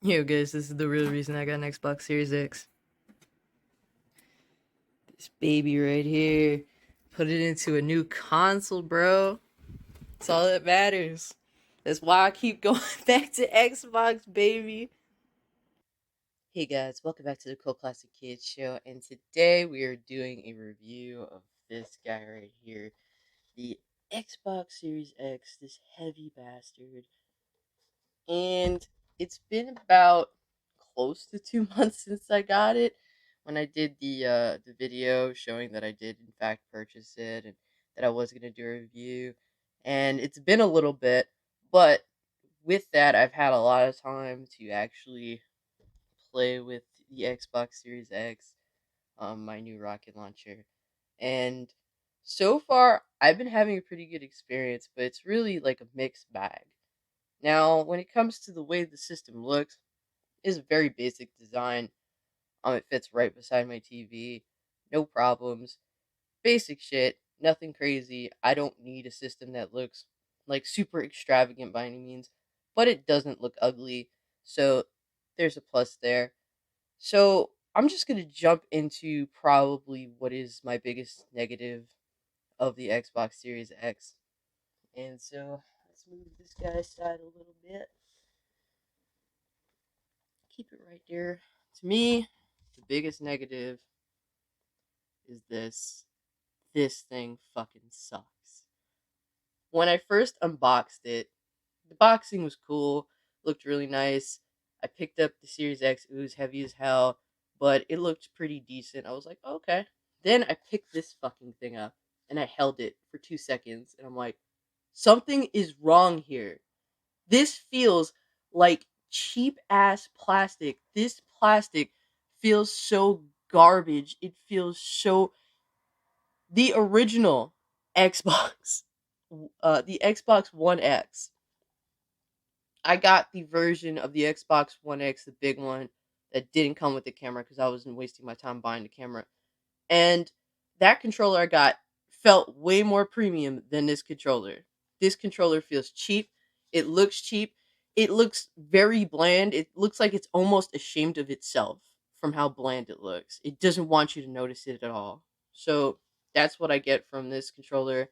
Yo, guys, this is the real reason I got an Xbox Series X. This baby right here. Put it into a new console, bro. That's all that matters. That's why I keep going back to Xbox, baby. Hey guys, welcome back to the Cool Classic Kids Show, and today we are doing a review of this guy right here, the Xbox Series X, this heavy bastard. And it's been about close to 2 months since I got it. When I did the video showing that I did in fact purchase it and that I was gonna do a review, and it's been a little bit, but with that I've had a lot of time to actually play with the Xbox Series X, my new rocket launcher, and so far I've been having a pretty good experience, but it's really like a mixed bag. Now, when it comes to the way the system looks, it's a very basic design. It fits right beside my TV, no problems. Basic shit, nothing crazy. I don't need a system that looks like super extravagant by any means, but it doesn't look ugly. So there's a plus there. So I'm just gonna jump into probably what is my biggest negative of the Xbox Series X. And so let's move this guy aside a little bit. Keep it right there. To me, the biggest negative is this. This thing fucking sucks. When I first unboxed it, the boxing was cool, looked really nice. I picked up the Series X, it was heavy as hell, but it looked pretty decent. I was like, okay. Then I picked this fucking thing up and I held it for 2 seconds and I'm like, something is wrong here. This feels like cheap ass plastic. This plastic feels so garbage. It feels so. The original Xbox, the Xbox One X. I got the version of the Xbox One X, the big one, that didn't come with the camera because I wasn't wasting my time buying the camera. And that controller I got felt way more premium than this controller. This controller feels cheap. It looks cheap. It looks very bland. It looks like it's almost ashamed of itself from how bland it looks. It doesn't want you to notice it at all. So that's what I get from this controller.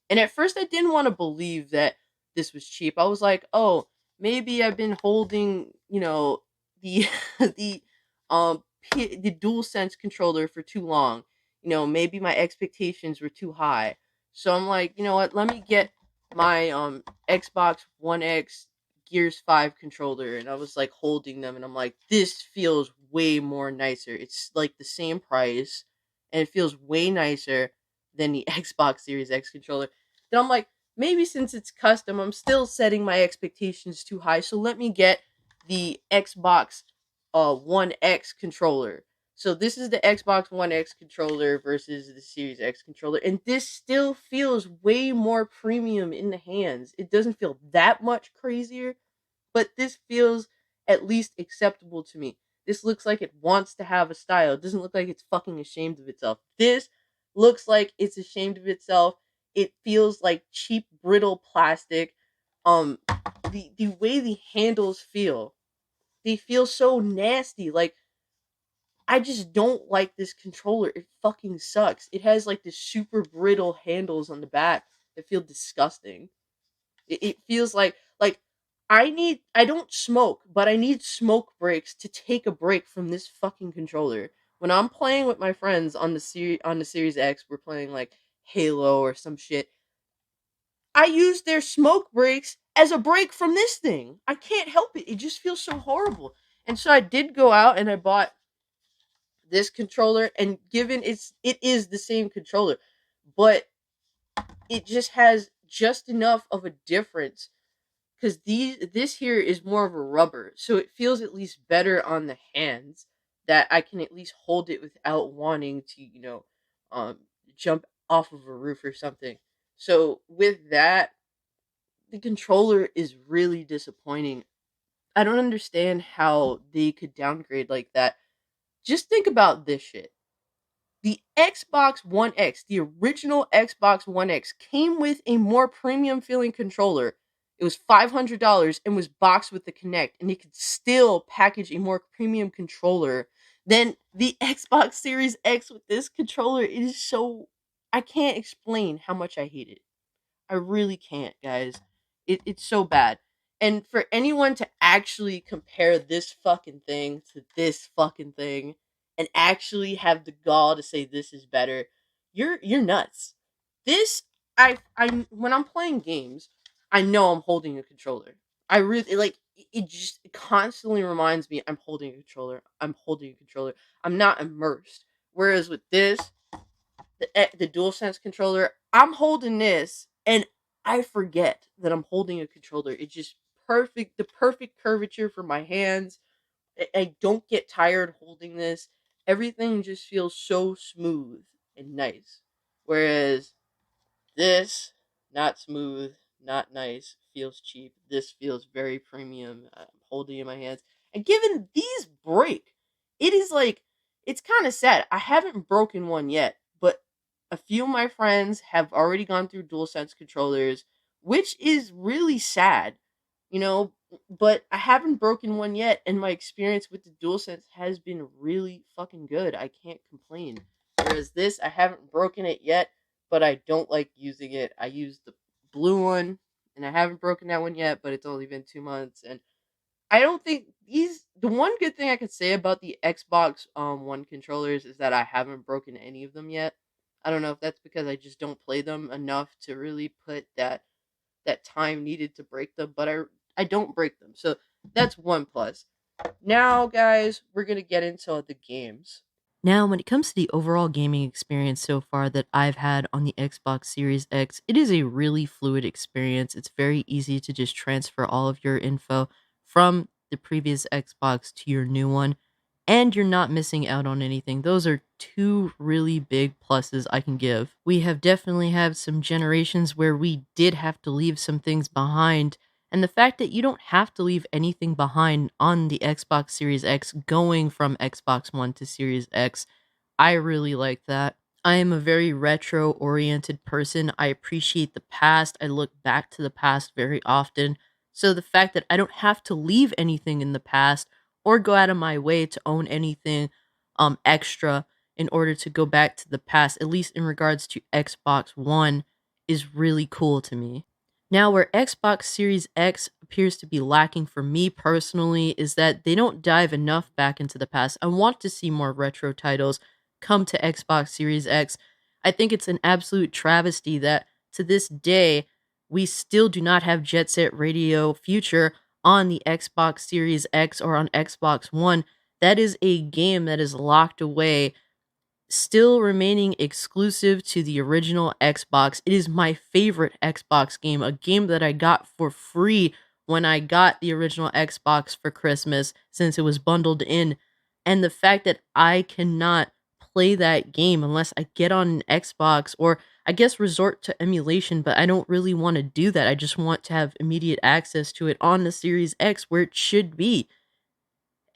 And at first, I didn't want to believe that this was cheap. I was like, oh, maybe I've been holding, the the um the DualSense controller for too long. Maybe my expectations were too high. So I'm like, you know what? Let me get my Xbox One X Gears 5 controller, and I was like holding them and I'm like, this feels way more nicer. It's like the same price and it feels way nicer than the Xbox Series X controller. Then I'm like, maybe since it's custom, I'm still setting my expectations too high. So let me get the Xbox One X controller. So this is the Xbox One X controller versus the Series X controller, and this still feels way more premium in the hands. It doesn't feel that much crazier, but this feels at least acceptable to me. This looks like it wants to have a style. It doesn't look like it's fucking ashamed of itself. This looks like it's ashamed of itself. It feels like cheap, brittle plastic. Um, the way the handles feel, they feel so nasty. Like, I just don't like this controller. It fucking sucks. It has like this super brittle handles on the back that feel disgusting. It feels like I don't smoke, but I need smoke breaks to take a break from this fucking controller. When I'm playing with my friends on the Series X, we're playing like Halo or some shit. I use their smoke breaks as a break from this thing. I can't help it. It just feels so horrible. And so I did go out and I bought this controller, and given it is the same controller, but it just has just enough of a difference because this here is more of a rubber, so it feels at least better on the hands, that I can at least hold it without wanting to, um, jump off of a roof or something. So with that, the controller is really disappointing. I don't understand how they could downgrade like that. Just think about this shit. The Xbox One X, the original Xbox One X, came with a more premium feeling controller. It was $500 and was boxed with the Kinect, and it could still package a more premium controller than the Xbox Series X with this controller. It is so, I can't explain how much I hate it. I really can't, guys. It's so bad. And for anyone to actually compare this fucking thing to this fucking thing and actually have the gall to say this is better, you're nuts. This I when I'm playing games, I know I'm holding a controller. I really like it just it constantly reminds me I'm holding a controller. I'm holding a controller. I'm not immersed. Whereas with this, the DualSense controller, I'm holding this and I forget that I'm holding a controller. It's just perfect, the perfect curvature for my hands. I don't get tired holding this. Everything just feels so smooth and nice. Whereas this, not smooth, not nice, feels cheap. This feels very premium. I'm holding it in my hands. And given these break, it is like, it's kind of sad. I haven't broken one yet, but a few of my friends have already gone through DualSense controllers, which is really sad, you know, but I haven't broken one yet, and my experience with the DualSense has been really fucking good. I can't complain. Whereas this, I haven't broken it yet, but I don't like using it. I use the blue one, and I haven't broken that one yet, but it's only been 2 months, and I don't think these. The one good thing I could say about the Xbox One controllers is that I haven't broken any of them yet. I don't know if that's because I just don't play them enough to really put that time needed to break them, but I don't break them, so that's one plus. Now, guys, we're gonna get into the games. Now, when it comes to the overall gaming experience so far that I've had on the Xbox Series X, it is a really fluid experience. It's very easy to just transfer all of your info from the previous Xbox to your new one, and you're not missing out on anything. Those are two really big pluses I can give. We have definitely had some generations where we did have to leave some things behind, and the fact that you don't have to leave anything behind on the Xbox Series X going from Xbox One to Series X, I really like that. I am a very retro oriented person. I appreciate the past. I look back to the past very often. So the fact that I don't have to leave anything in the past or go out of my way to own anything extra in order to go back to the past, at least in regards to Xbox One, is really cool to me. Now, where Xbox Series X appears to be lacking for me personally is that they don't dive enough back into the past. I want to see more retro titles come to Xbox Series X. I think it's an absolute travesty that to this day, we still do not have Jet Set Radio Future on the Xbox Series X or on Xbox One. That is a game that is locked away, still remaining exclusive to the original Xbox. It is my favorite Xbox game, a game that I got for free when I got the original Xbox for Christmas since it was bundled in. And the fact that I cannot play that game unless I get on an Xbox or I guess resort to emulation, but I don't really want to do that. I just want to have immediate access to it on the Series X where it should be.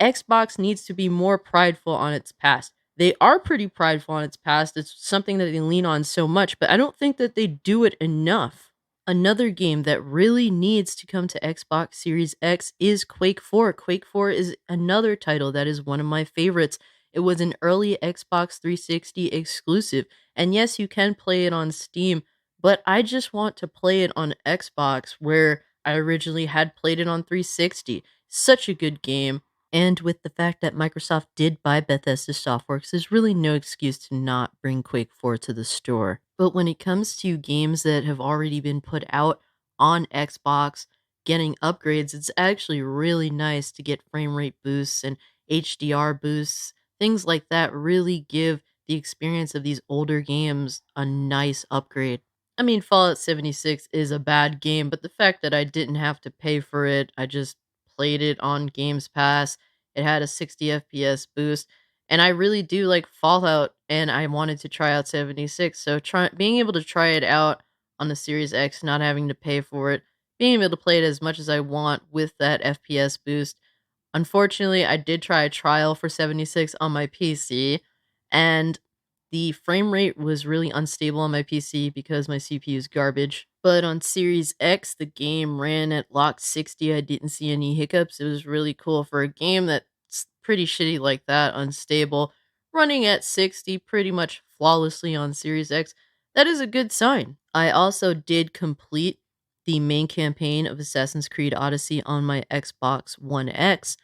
Xbox needs to be more prideful on its past. They are pretty prideful on its past. It's something that they lean on so much, but I don't think that they do it enough. Another game that really needs to come to Xbox Series X is Quake IV. Quake IV is another title that is one of my favorites. It was an early Xbox 360 exclusive, and yes, you can play it on Steam, but I just want to play it on Xbox where I originally had played it on 360. Such a good game. And with the fact that Microsoft did buy Bethesda Softworks, there's really no excuse to not bring Quake 4 to the store. But when it comes to games that have already been put out on Xbox, getting upgrades, it's actually really nice to get frame rate boosts and HDR boosts. Things like that really give the experience of these older games a nice upgrade. I mean, Fallout 76 is a bad game, but the fact that I didn't have to pay for it, I just played it on Games Pass. It had a 60 FPS boost, and I really do like Fallout, and I wanted to try out 76. So being able to try it out on the Series X, not having to pay for it, being able to play it as much as I want with that FPS boost. Unfortunately, I did try a trial for 76 on my PC, and The frame rate was really unstable on my PC because my CPU is garbage. But on Series X, the game ran at locked 60. I didn't see any hiccups. It was really cool for a game that's pretty shitty like that, unstable. Running at 60 pretty much flawlessly on Series X. That is a good sign. I also did complete the main campaign of Assassin's Creed Odyssey on my Xbox One X,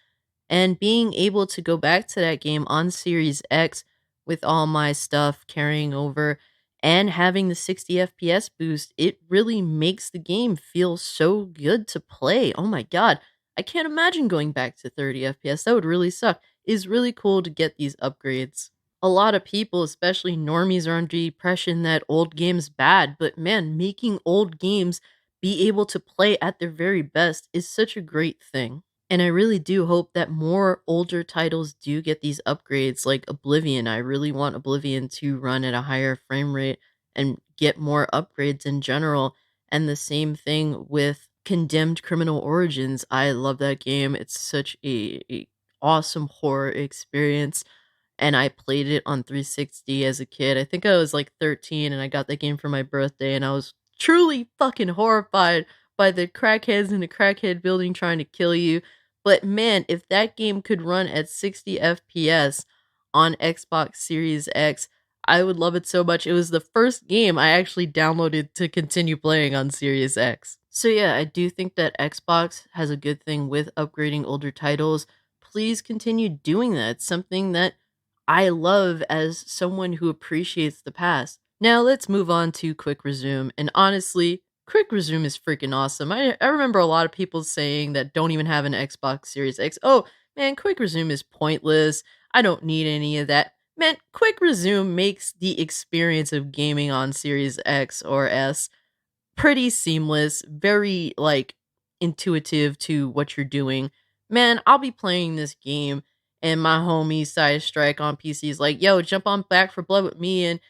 and being able to go back to that game on Series X with all my stuff carrying over and having the 60 FPS boost, it really makes the game feel so good to play. Oh my god. I can't imagine going back to 30 FPS. That would really suck. It's really cool to get these upgrades. A lot of people, especially normies, are under the impression that old games bad, but man, making old games be able to play at their very best is such a great thing. And I really do hope that more older titles do get these upgrades like Oblivion. I really want Oblivion to run at a higher frame rate and get more upgrades in general. And the same thing with Condemned Criminal Origins. I love that game. It's such a awesome horror experience, and I played it on 360 as a kid. I think I was like 13 and I got that game for my birthday, and I was truly fucking horrified by the crackheads in the crackhead building trying to kill you. But man, if that game could run at 60 FPS on Xbox Series X, I would love it so much. It was the first game I actually downloaded to continue playing on Series X. So yeah, I do think that Xbox has a good thing with upgrading older titles. Please continue doing that. It's something that I love as someone who appreciates the past. Now let's move on to Quick Resume. And honestly, Quick Resume is freaking awesome. I remember a lot of people saying that don't even have an Xbox Series X. Oh man, Quick Resume is pointless. I don't need any of that. Man, Quick Resume makes the experience of gaming on Series X or S pretty seamless, very like intuitive to what you're doing. Man, I'll be playing this game and my homie Side Strike on PC is like, "Yo, jump on Back for Blood with me and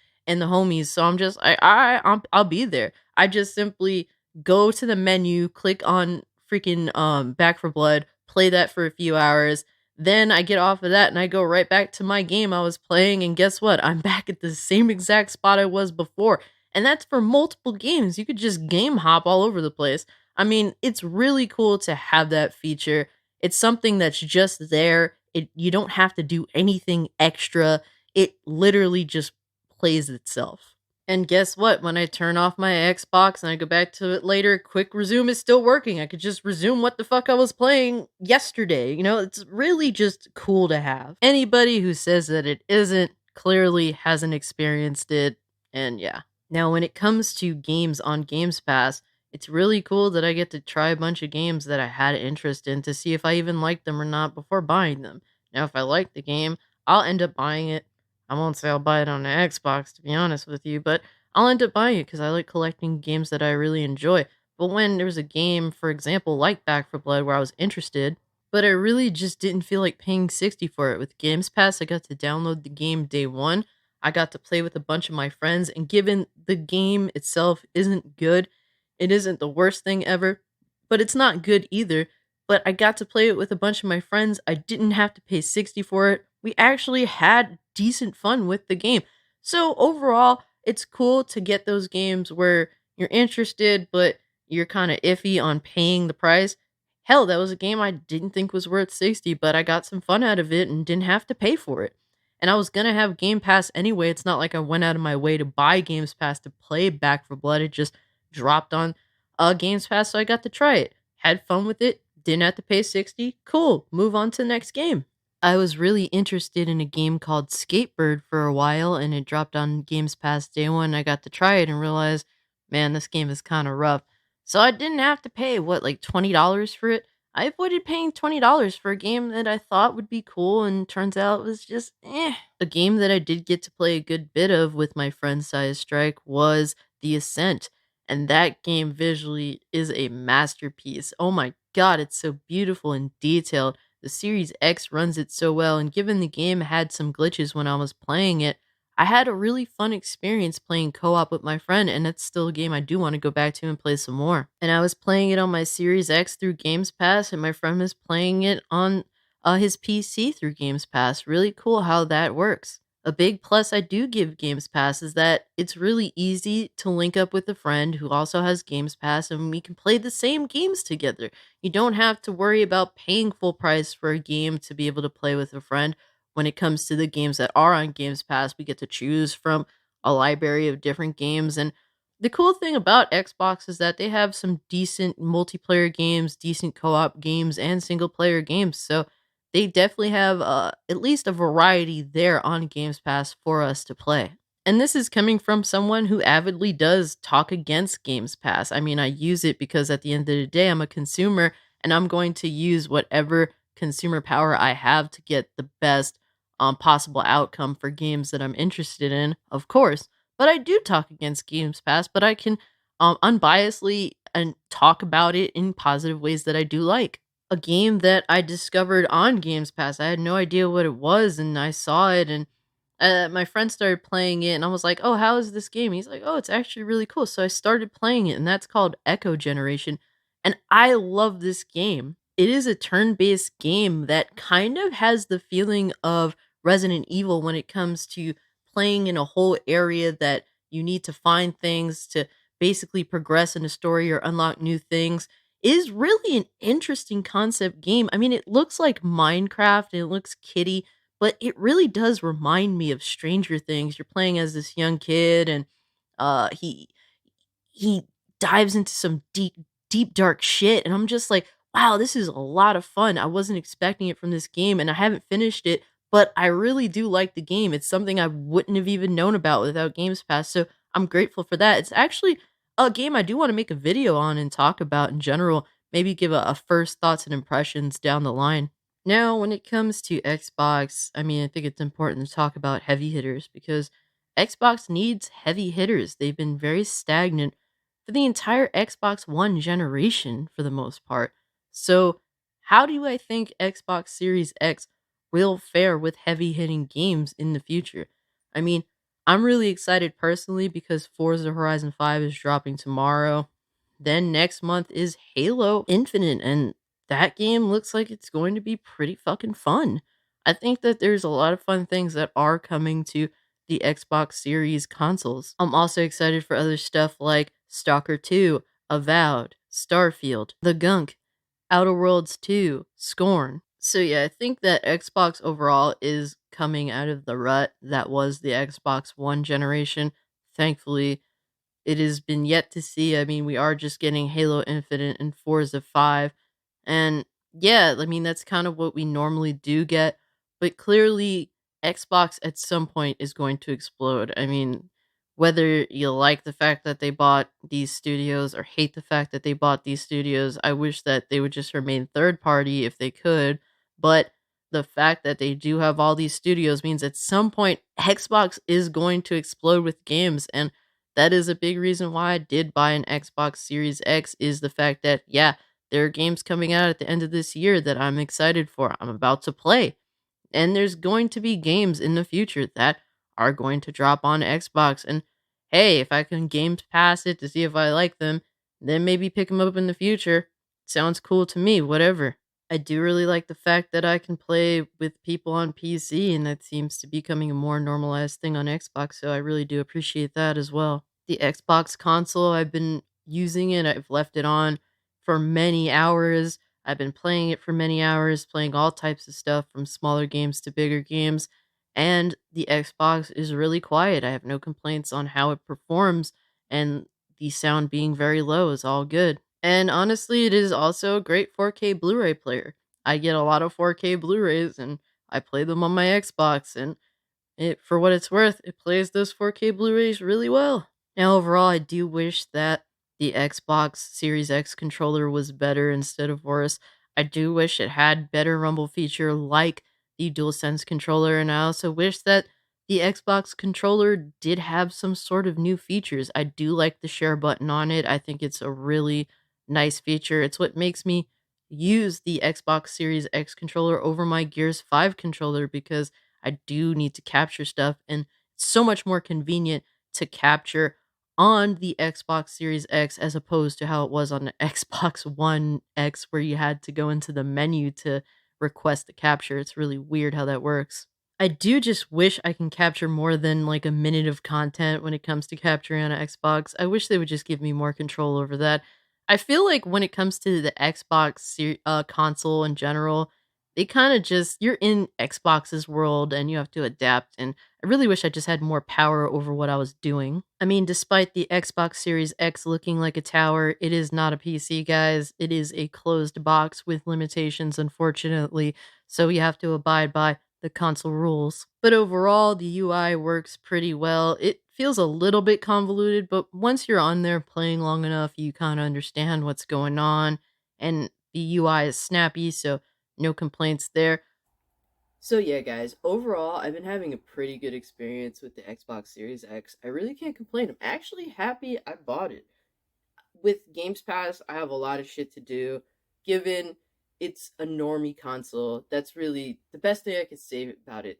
the homies." So I'm just I'll be there. I just simply go to the menu, click on freaking Back for Blood, play that for a few hours. Then I get off of that and I go right back to my game I was playing, and guess what? I'm back at the same exact spot I was before, and that's for multiple games. You could just game hop all over the place. I mean, it's really cool to have that feature. It's something that's just there. You don't have to do anything extra. It literally just plays itself. And guess what? When I turn off my Xbox and I go back to it later, Quick Resume is still working. I could just resume what the fuck I was playing yesterday. You know, it's really just cool to have. Anybody who says that it isn't clearly hasn't experienced it. And yeah. Now, when it comes to games on Games Pass, it's really cool that I get to try a bunch of games that I had interest in to see if I even like them or not before buying them. Now, if I like the game, I'll end up buying it. I won't say I'll buy it on the Xbox, to be honest with you, but I'll end up buying it because I like collecting games that I really enjoy. But when there's a game, for example, like Back for Blood, where I was interested, but I really just didn't feel like paying 60 for it. With Games Pass, I got to download the game day one. I got to play with a bunch of my friends, and given the game itself isn't good, it isn't the worst thing ever, but it's not good either. But I got to play it with a bunch of my friends. I didn't have to pay 60 for it. We actually had decent fun with the game. So overall, it's cool to get those games where you're interested, but you're kind of iffy on paying the price. Hell, that was a game I didn't think was worth 60, but I got some fun out of it and didn't have to pay for it. And I was gonna have Game Pass anyway. It's not like I went out of my way to buy Games Pass to play Back for Blood. It just dropped on Games Pass, so I got to try it. Had fun with it. Didn't have to pay 60. Cool. Move on to the next game. I was really interested in a game called Skatebird for a while, and it dropped on Games Pass day one. I got to try it and realized, man, this game is kind of rough. So I didn't have to pay, what, like $20 for it? I avoided paying $20 for a game that I thought would be cool, and turns out it was just eh. A game that I did get to play a good bit of with my friend Size Strike was The Ascent, and that game visually is a masterpiece. Oh my god, it's so beautiful and detailed. The Series X runs it so well, and given the game had some glitches when I was playing it, I had a really fun experience playing co-op with my friend, and it's still a game I do want to go back to and play some more. And I was playing it on my Series X through Games Pass, and my friend was playing it on his PC through Games Pass. Really cool how that works. A big plus I do give Games Pass is that it's really easy to link up with a friend who also has Games Pass and we can play the same games together. You don't have to worry about paying full price for a game to be able to play with a friend. When it comes to the games that are on Games Pass, we get to choose from a library of different games. And the cool thing about Xbox is that they have some decent multiplayer games, decent co op games, and single player games. So they definitely have at least a variety there on Games Pass for us to play. And this is coming from someone who avidly does talk against Games Pass. I mean, I use it because at the end of the day, I'm a consumer and I'm going to use whatever consumer power I have to get the best possible outcome for games that I'm interested in, of course. But I do talk against Games Pass, but I can unbiasedly and talk about it in positive ways that I do like. A game that I discovered on Games Pass. I had no idea what it was, and I saw it, and my friend started playing it, and I was like, "Oh, how is this game?" He's like, "Oh, it's actually really cool." So I started playing it, and that's called Echo Generation, and I love this game. It is a turn-based game that kind of has the feeling of Resident Evil when it comes to playing in a whole area that you need to find things to basically progress in a story or unlock new things is really an interesting concept game. I mean, it looks like Minecraft and it looks kiddie, but it really does remind me of Stranger Things. You're playing as this young kid and he dives into some deep dark shit and I'm just like, "Wow, this is a lot of fun." I wasn't expecting it from this game and I haven't finished it, but I really do like the game. It's something I wouldn't have even known about without Games Pass, so I'm grateful for that. It's actually a game I do wanna make a video on and talk about in general, maybe give a first thoughts and impressions down the line. Now, when it comes to Xbox, I mean, I think it's important to talk about heavy hitters because Xbox needs heavy hitters. They've been very stagnant for the entire Xbox One generation for the most part. So, how do I think Xbox Series X will fare with heavy hitting games in the future? I mean, I'm really excited personally because Forza Horizon 5 is dropping tomorrow. Then next month is Halo Infinite, and that game looks like it's going to be pretty fucking fun. I think that there's a lot of fun things that are coming to the Xbox Series consoles. I'm also excited for other stuff like Stalker 2, Avowed, Starfield, The Gunk, Outer Worlds 2, Scorn. So yeah, I think that Xbox overall is coming out of the rut that was the Xbox One generation. Thankfully, it has been yet to see. I mean, we are just getting Halo Infinite and Forza 5. And yeah, I mean, that's kind of what we normally do get. But clearly, Xbox at some point is going to explode. I mean, whether you like the fact that they bought these studios or hate the fact that they bought these studios, I wish that they would just remain third party if they could. But the fact that they do have all these studios means at some point Xbox is going to explode with games. And that is a big reason why I did buy an Xbox Series X is the fact that, yeah, there are games coming out at the end of this year that I'm excited for. I'm about to play. And there's going to be games in the future that are going to drop on Xbox. And hey, if I can Games Pass it to see if I like them, then maybe pick them up in the future. Sounds cool to me, whatever. I do really like the fact that I can play with people on PC, and that seems to be becoming a more normalized thing on Xbox, so I really do appreciate that as well. The Xbox console, I've been using it, I've left it on for many hours. I've been playing it for many hours, playing all types of stuff from smaller games to bigger games, and the Xbox is really quiet. I have no complaints on how it performs, and the sound being very low is all good. And honestly, it is also a great 4K Blu-ray player. I get a lot of 4K Blu-rays and I play them on my Xbox and it for what it's worth, it plays those 4K Blu-rays really well. Now overall, I do wish that the Xbox Series X controller was better instead of worse. I do wish it had better rumble feature like the DualSense controller, and I also wish that the Xbox controller did have some sort of new features. I do like the share button on it. I think it's a really nice feature. It's what makes me use the Xbox Series X controller over my Gears 5 controller because I do need to capture stuff, and it's so much more convenient to capture on the Xbox Series X as opposed to how it was on the Xbox One X, where you had to go into the menu to request the capture. It's really weird how that works. I do just wish I can capture more than like a minute of content when it comes to capturing on an Xbox. I wish they would just give me more control over that. I feel like when it comes to the console in general, they kind of just you're in Xbox's world and you have to adapt. And I really wish I just had more power over what I was doing. I mean, despite the Xbox Series X looking like a tower, it is not a PC, guys. It is a closed box with limitations, unfortunately. So you have to abide by the console rules. But overall, the UI works pretty well. It feels a little bit convoluted, but once you're on there playing long enough, you kind of understand what's going on. And the UI is snappy, so no complaints there. So yeah, guys, overall, I've been having a pretty good experience with the Xbox Series X. I really can't complain. I'm actually happy I bought it. With Games Pass, I have a lot of shit to do. Given it's a normie console, that's really the best thing I could say about it.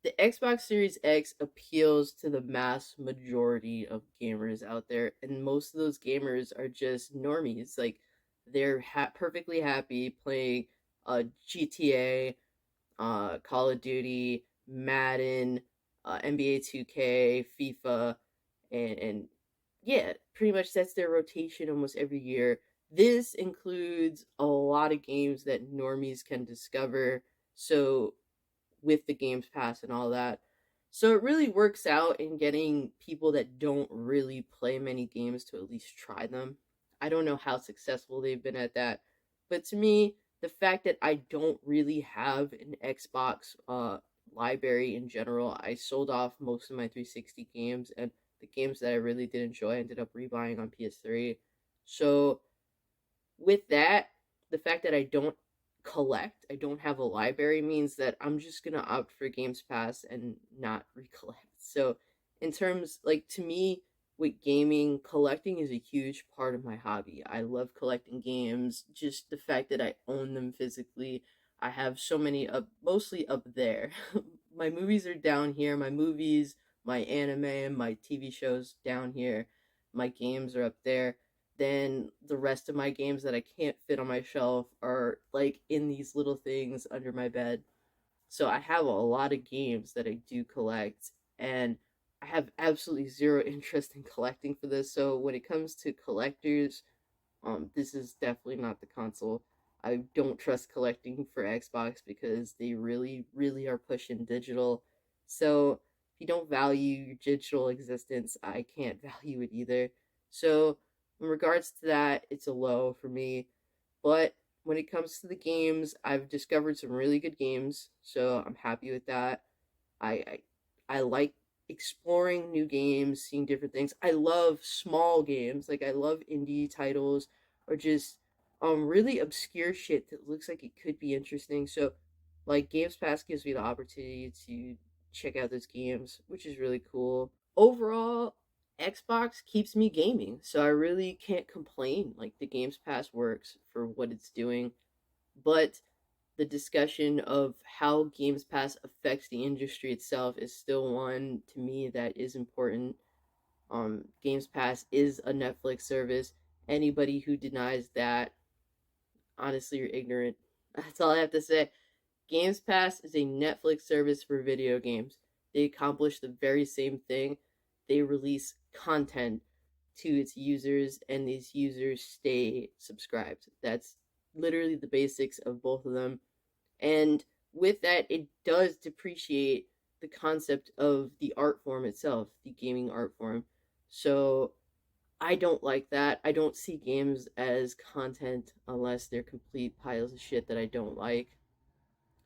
The Xbox Series X appeals to the mass majority of gamers out there, and most of those gamers are just normies. Like, they're perfectly happy playing GTA, Call of Duty, Madden, NBA 2K, FIFA, and yeah, pretty much that's their rotation almost every year. This includes a lot of games that normies can discover. So with the Games Pass and all that. So it really works out in getting people that don't really play many games to at least try them. I don't know how successful they've been at that, but to me, the fact that I don't really have an Xbox library in general, I sold off most of my 360 games, and the games that I really did enjoy I ended up rebuying on PS3. So with that, the fact that I don't collect, I don't have a library means that I'm just gonna opt for Games Pass and not recollect. So, in terms, like, to me, with gaming, collecting is a huge part of my hobby. I love collecting games, just the fact that I own them physically. I have so many up, mostly up there. My movies are down here, my movies, my anime, and my TV shows down here. My games are up there. Then the rest of my games that I can't fit on my shelf are like in these little things under my bed. So I have a lot of games that I do collect, and I have absolutely zero interest in collecting for this. So when it comes to collectors, this is definitely not the console. I don't trust collecting for Xbox because they really, really are pushing digital. So if you don't value your digital existence, I can't value it either. So in regards to that, it's a low for me. But when it comes to the games, I've discovered some really good games, so I'm happy with that. I I like exploring new games, seeing different things. I love small games, like I love indie titles or just really obscure shit that looks like it could be interesting. So like Games Pass gives me the opportunity to check out those games, which is really cool. Overall, Xbox keeps me gaming, so I really can't complain. Like the Games Pass works for what it's doing, but the discussion of how Games Pass affects the industry itself is still one to me that is important. Games Pass is a Netflix service. Anybody who denies that, honestly, you're ignorant. That's all I have to say. Games Pass is a Netflix service for video games. They accomplish the very same thing. They release content to its users, and these users stay subscribed. That's literally the basics of both of them. And with that, it does depreciate the concept of the art form itself, the gaming art form. So I don't like that. I don't see games as content unless they're complete piles of shit that I don't like.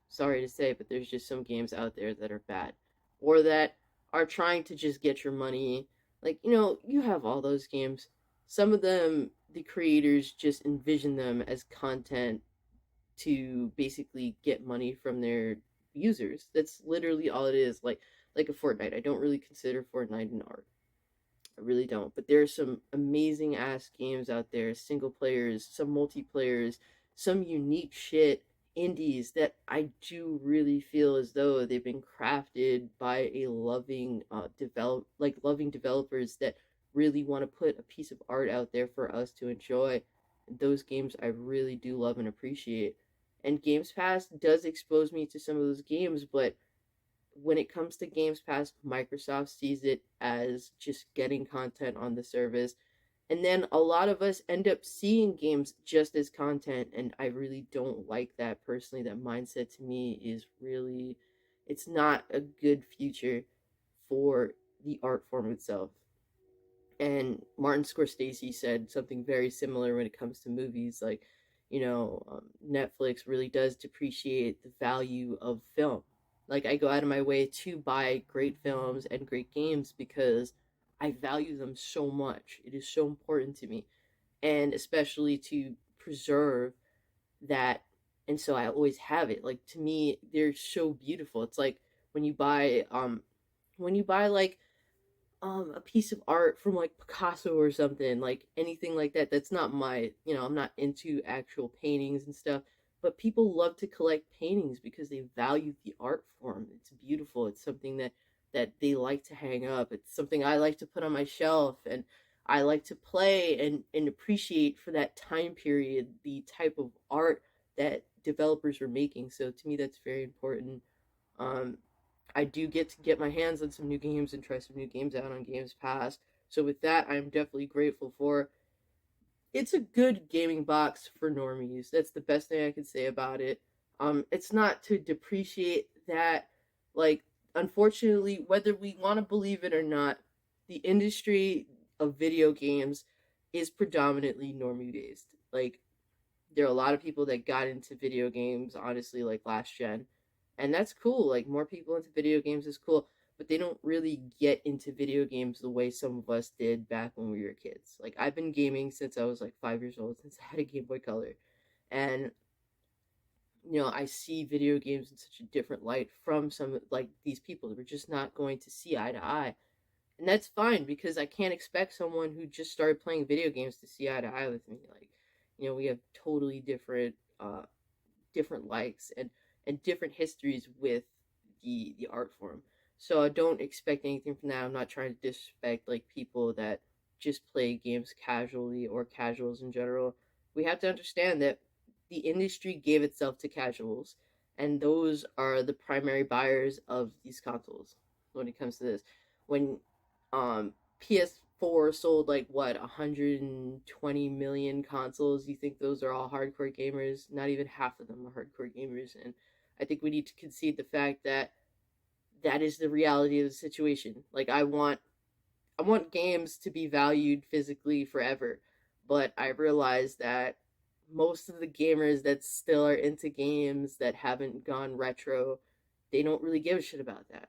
Sorry to say, but there's just some games out there that are bad or that are trying to just get your money. Like, you have all those games. Some of them, the creators just envision them as content to basically get money from their users. That's literally all it is. Like a Fortnite. I don't really consider Fortnite an art. I really don't. But there are some amazing ass games out there, single players, some multiplayers, some unique shit, indies that I do really feel as though they've been crafted by a loving loving developers that really want to put a piece of art out there for us to enjoy. Those games I really do love and appreciate. And Games Pass does expose me to some of those games, but when it comes to Games Pass, Microsoft sees it as just getting content on the service. And then a lot of us end up seeing games just as content, and I really don't like that personally. That mindset to me is really, it's not a good future for the art form itself. And Martin Scorsese said something very similar when it comes to movies. Like, Netflix really does depreciate the value of film. Like, I go out of my way to buy great films and great games because I value them so much. It is so important to me, and especially to preserve that. And so I always have it. Like, to me, they're so beautiful. It's like when you buy, like a piece of art from like Picasso or something, like anything like that. That's not my, I'm not into actual paintings and stuff, but people love to collect paintings because they value the art form. It's beautiful. It's something that they like to hang up. It's something I like to put on my shelf, and I like to play and appreciate for that time period the type of art that developers were making. So to me that's very important. um I do get to get my hands on some new games and try some new games out on Games Pass. So with that, I'm definitely grateful for. It's a good gaming box for normies. That's the best thing I can say about it. It's not to depreciate that. Like, unfortunately, whether we want to believe it or not, the industry of video games is predominantly normie based. Like, there are a lot of people that got into video games, honestly, like last gen, and that's cool. Like, more people into video games is cool, but they don't really get into video games the way some of us did back when we were kids. Like, I've been gaming since I was like 5 years old, since I had a Game Boy Color, and I see video games in such a different light from some, like, these people that we're just not going to see eye to eye. And that's fine, because I can't expect someone who just started playing video games to see eye to eye with me. Like, we have totally different likes and different histories with the art form. So I don't expect anything from that. I'm not trying to disrespect like people that just play games casually or casuals in general. We have to understand that the industry gave itself to casuals, and those are the primary buyers of these consoles when it comes to this. When PS4 sold like what 120 million consoles, you think those are all hardcore gamers? Not even half of them are hardcore gamers, and I think we need to concede the fact that that is the reality of the situation. Like, I want games to be valued physically forever, but I realize that most of the gamers that still are into games that haven't gone retro, they don't really give a shit about that.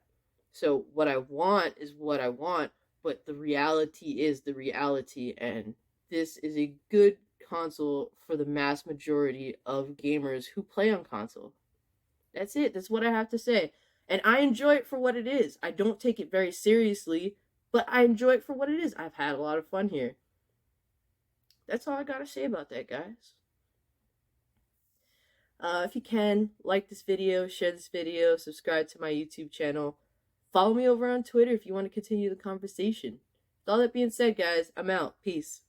So what I want is what I want, but the reality is the reality, and this is a good console for the mass majority of gamers who play on console. That's it. That's what I have to say. And I enjoy it for what it is. I don't take it very seriously, but I enjoy it for what it is. I've had a lot of fun here. That's all I gotta say about that, guys. If you can, like this video, share this video, subscribe to my YouTube channel. Follow me over on Twitter if you want to continue the conversation. With all that being said, guys, I'm out. Peace.